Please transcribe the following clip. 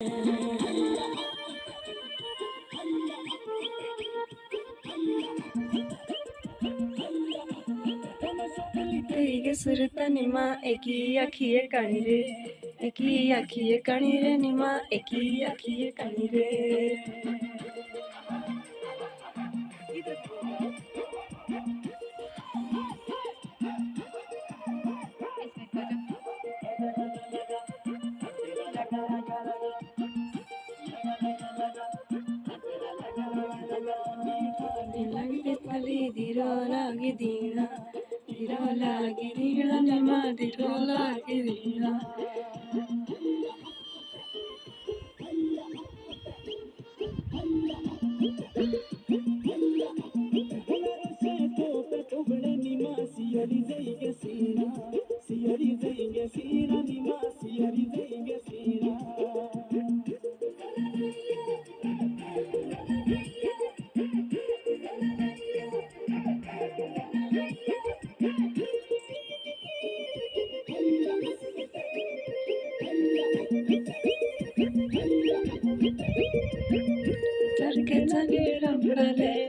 ಹೀಗೆ ಸುರುತ್ತ ನಿಮ್ಮ ಅಖಿಯ ಕಣಿರೆ ಅಖಿಯ ಕಣಿರೆ ನಿಮ್ಮ ಅಖಿಯ ಕಣಿರೆ ದಿರೋಲಾಗಿದೀಣ ನಿಮ್ಮ ದಿರೋಲಾಗಿದೀಣ ಸಿಯರಿ ಜೈಗೆ ಸೀರಾ ನಿಮ್ಮ ಸಿಯರಿ ಜೈಗೆ ಸೀರಾ Perché